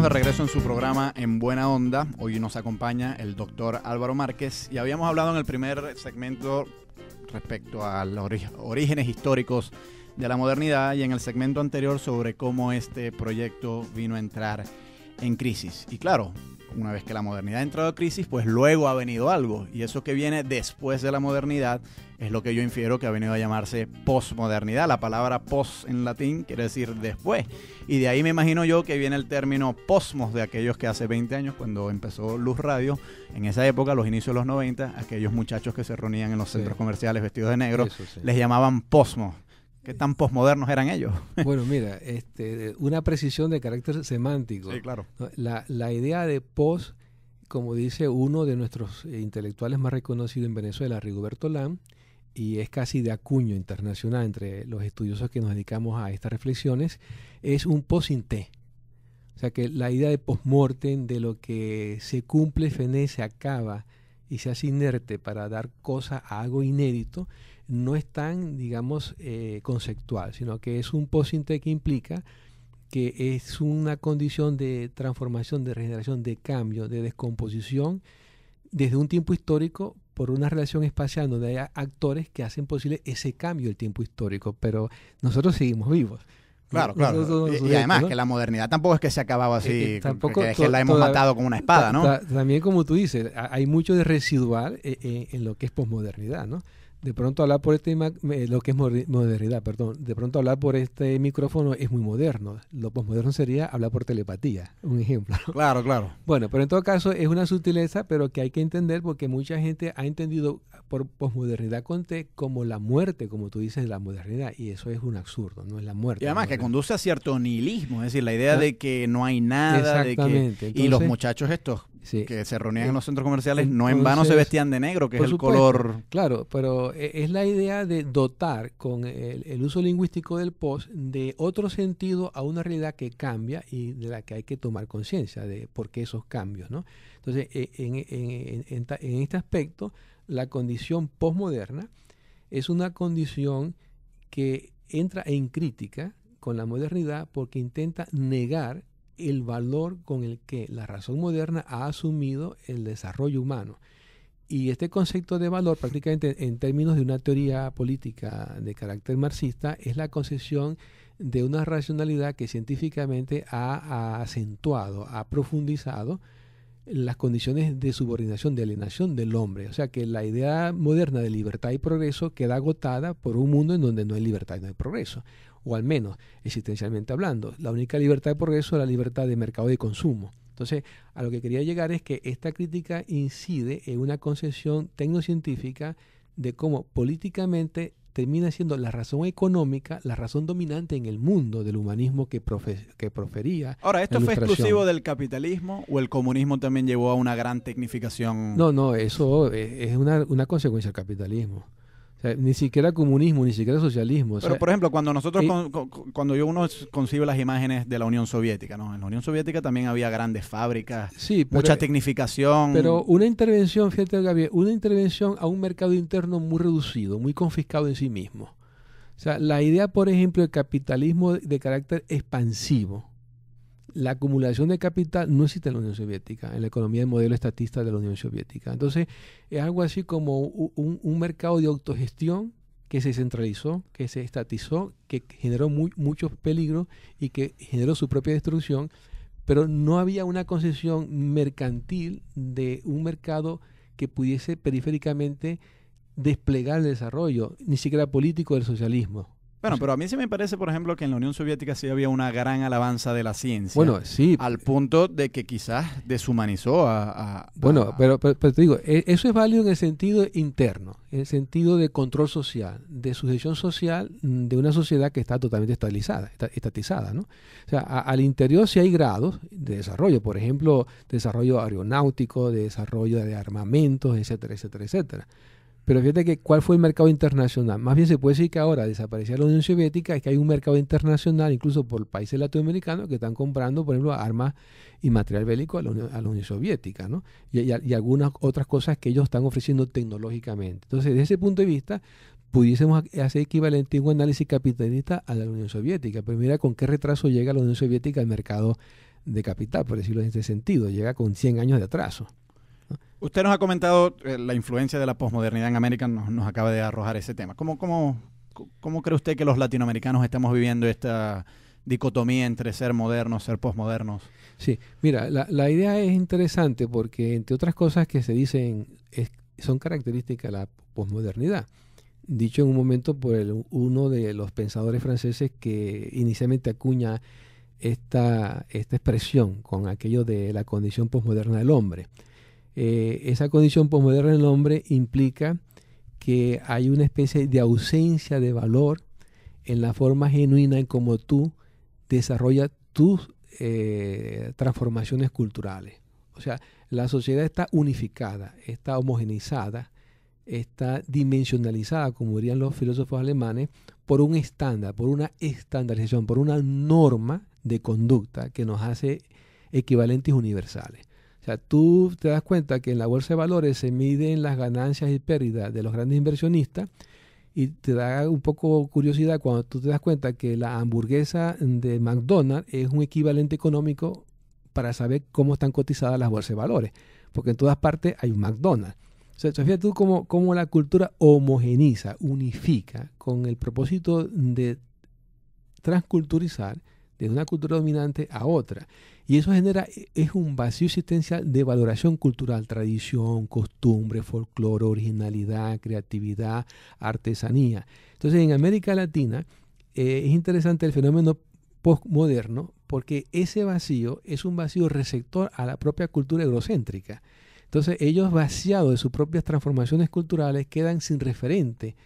de regreso en su programa En Buena Onda. Hoy nos acompaña el doctor Álvaro Márquez y habíamos hablado en el primer segmento respecto a los orígenes históricos de la modernidad y en el segmento anterior sobre cómo este proyecto vino a entrar en crisis. Y claro, una vez que la modernidad ha entrado en crisis, pues luego ha venido algo. Y eso que viene después de la modernidad es lo que yo infiero que ha venido a llamarse posmodernidad. La palabra post en latín quiere decir después. Y de ahí me imagino yo que viene el término posmos de aquellos que hace 20 años, cuando empezó Luz Radio, en esa época, los inicios de los 90, aquellos muchachos que se reunían en los centros comerciales vestidos de negro, les llamaban posmos. ¿Qué tan posmodernos eran ellos? Bueno, mira, una precisión de carácter semántico. Sí, claro. La idea de pos, como dice uno de nuestros intelectuales más reconocidos en Venezuela, Rigoberto Lam, y es casi de acuño internacional entre los estudiosos que nos dedicamos a estas reflexiones, es un post in te. O sea que la idea de postmortem, de lo que se cumple, fenece, acaba y se hace inerte para dar cosa a algo inédito, no es tan, digamos, conceptual, sino que es un post in te que implica que es una condición de transformación, de regeneración, de cambio, de descomposición desde un tiempo histórico por una relación espacial donde hay actores que hacen posible ese cambio del tiempo histórico, pero nosotros seguimos vivos. Claro, claro. Y además, ¿no? Que la modernidad tampoco es que se acababa así, tampoco, que la hemos matado con una espada, ¿no? También, como tú dices, hay mucho de residual en lo que es posmodernidad, ¿no? De pronto hablar por lo que es modernidad, perdón, de pronto hablar por este micrófono es muy moderno. Lo posmoderno sería hablar por telepatía, un ejemplo, ¿no? Claro, claro. Bueno, pero en todo caso es una sutileza, pero que hay que entender porque mucha gente ha entendido por posmodernidad como la muerte, como tú dices, de la modernidad, y eso es un absurdo, no es la muerte. Y además que conduce a cierto nihilismo, es decir, la idea de que no hay nada, de que entonces, y los muchachos estos que se reunían en los centros comerciales no en vano se vestían de negro, que es el color. Claro, pero es la idea de dotar con el uso lingüístico del post de otro sentido a una realidad que cambia y de la que hay que tomar conciencia de por qué esos cambios, ¿no? Entonces, en este aspecto, la condición posmoderna es una condición que entra en crítica con la modernidad porque intenta negar el valor con el que la razón moderna ha asumido el desarrollo humano. Y este concepto de valor, prácticamente en términos de una teoría política de carácter marxista, es la concesión de una racionalidad que científicamente ha acentuado, ha profundizado las condiciones de subordinación, de alienación del hombre. O sea que la idea moderna de libertad y progreso queda agotada por un mundo en donde no hay libertad y no hay progreso. O al menos, existencialmente hablando, la única libertad de progreso es la libertad de mercado y de consumo. Entonces, a lo que quería llegar es que esta crítica incide en una concepción tecnocientífica de cómo políticamente termina siendo la razón económica, la razón dominante en el mundo del humanismo que profería. Ahora, ¿esto fue exclusivo del capitalismo o el comunismo también llevó a una gran tecnificación? No, eso es una consecuencia del capitalismo. O sea, ni siquiera comunismo, ni siquiera socialismo. Pero, por ejemplo, cuando nosotros, cuando uno concibe las imágenes de la Unión Soviética, ¿no? En la Unión Soviética también había grandes fábricas, mucha tecnificación. Pero una intervención, fíjate, Gabriel, una intervención a un mercado interno muy reducido, muy confiscado en sí mismo. O sea, la idea, por ejemplo, del capitalismo de carácter expansivo, la acumulación de capital no existe en la Unión Soviética, en la economía del modelo estatista de la Unión Soviética. Entonces, es algo así como un mercado de autogestión que se centralizó, que se estatizó, que generó muchos peligros y que generó su propia destrucción, pero no había una concesión mercantil de un mercado que pudiese periféricamente desplegar el desarrollo, ni siquiera político del socialismo. Bueno, pero a mí sí me parece, por ejemplo, que en la Unión Soviética sí había una gran alabanza de la ciencia. Bueno, sí. Al punto de que quizás deshumanizó Bueno, pero te digo, eso es válido en el sentido interno, en el sentido de control social, de sujeción social de una sociedad que está totalmente estatizada, ¿no? O sea, al interior sí hay grados de desarrollo, por ejemplo, desarrollo aeronáutico, de desarrollo de armamentos, etcétera, etcétera, etcétera. Pero fíjate que ¿cuál fue el mercado internacional? Más bien se puede decir que ahora desapareció la Unión Soviética, es que hay un mercado internacional, incluso por países latinoamericanos, que están comprando, por ejemplo, armas y material bélico a la Unión Soviética, ¿no? Y algunas otras cosas que ellos están ofreciendo tecnológicamente. Entonces, desde ese punto de vista, pudiésemos hacer equivalente a un análisis capitalista a la Unión Soviética. Pero mira con qué retraso llega la Unión Soviética al mercado de capital, por decirlo en este sentido. Llega con 100 años de atraso. Usted nos ha comentado la influencia de la posmodernidad en América, nos acaba de arrojar ese tema. ¿Cómo cree usted que los latinoamericanos estamos viviendo esta dicotomía entre ser modernos, ser posmodernos? Sí, mira, la idea es interesante porque, entre otras cosas que se dicen, son características de la posmodernidad. Dicho en un momento por uno de los pensadores franceses que inicialmente acuña esta expresión con aquello de la condición posmoderna del hombre. Esa condición posmoderna del hombre implica que hay una especie de ausencia de valor en la forma genuina en cómo tú desarrollas tus transformaciones culturales. O sea, la sociedad está unificada, está homogeneizada, está dimensionalizada, como dirían los filósofos alemanes, por un estándar, por una estandarización, por una norma de conducta que nos hace equivalentes universales. O sea, tú te das cuenta que en la bolsa de valores se miden las ganancias y pérdidas de los grandes inversionistas y te da un poco curiosidad cuando tú te das cuenta que la hamburguesa de McDonald's es un equivalente económico para saber cómo están cotizadas las bolsas de valores, porque en todas partes hay un McDonald's. O sea, fíjate tú cómo la cultura homogeniza, unifica, con el propósito de transculturizar de una cultura dominante a otra. Y eso es un vacío existencial de valoración cultural, tradición, costumbre, folclore, originalidad, creatividad, artesanía. Entonces, en América Latina es interesante el fenómeno postmoderno porque ese vacío es un vacío receptor a la propia cultura eurocéntrica. Entonces, ellos vaciados de sus propias transformaciones culturales quedan sin referente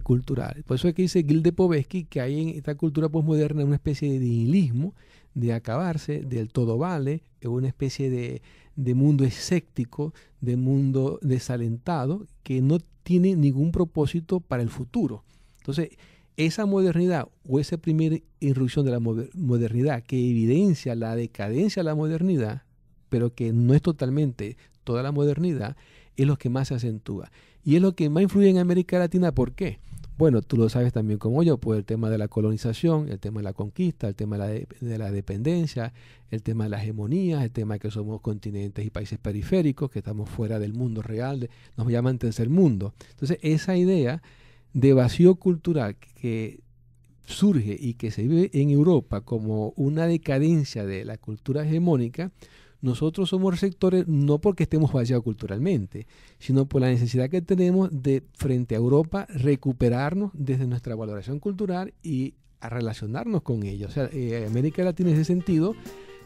cultural. Por eso es que dice Gil de Povesky que hay en esta cultura posmoderna una especie de nihilismo, de acabarse, del todo vale, una especie de mundo escéptico, de mundo desalentado, que no tiene ningún propósito para el futuro. Entonces, esa modernidad o esa primera irrupción de la modernidad que evidencia la decadencia de la modernidad, pero que no es totalmente toda la modernidad, es lo que más se acentúa. Y es lo que más influye en América Latina. ¿Por qué? Bueno, tú lo sabes también como yo, pues el tema de la colonización, el tema de la conquista, el tema de la dependencia, el tema de la hegemonía, el tema de que somos continentes y países periféricos, que estamos fuera del mundo real, nos llaman tercer mundo. Entonces, esa idea de vacío cultural que surge y que se vive en Europa como una decadencia de la cultura hegemónica, nosotros somos receptores no porque estemos vaciados culturalmente, sino por la necesidad que tenemos de, frente a Europa, recuperarnos desde nuestra valoración cultural y a relacionarnos con ella. O sea, América Latina en ese sentido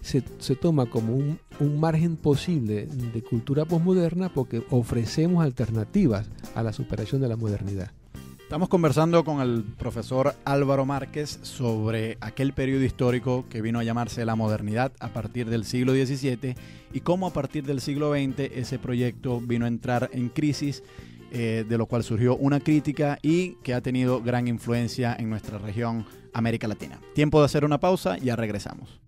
se toma como un margen posible de cultura posmoderna porque ofrecemos alternativas a la superación de la modernidad. Estamos conversando con el profesor Álvaro Márquez sobre aquel periodo histórico que vino a llamarse la modernidad a partir del siglo XVII y cómo a partir del siglo XX ese proyecto vino a entrar en crisis, de lo cual surgió una crítica y que ha tenido gran influencia en nuestra región América Latina. Tiempo de hacer una pausa, ya regresamos.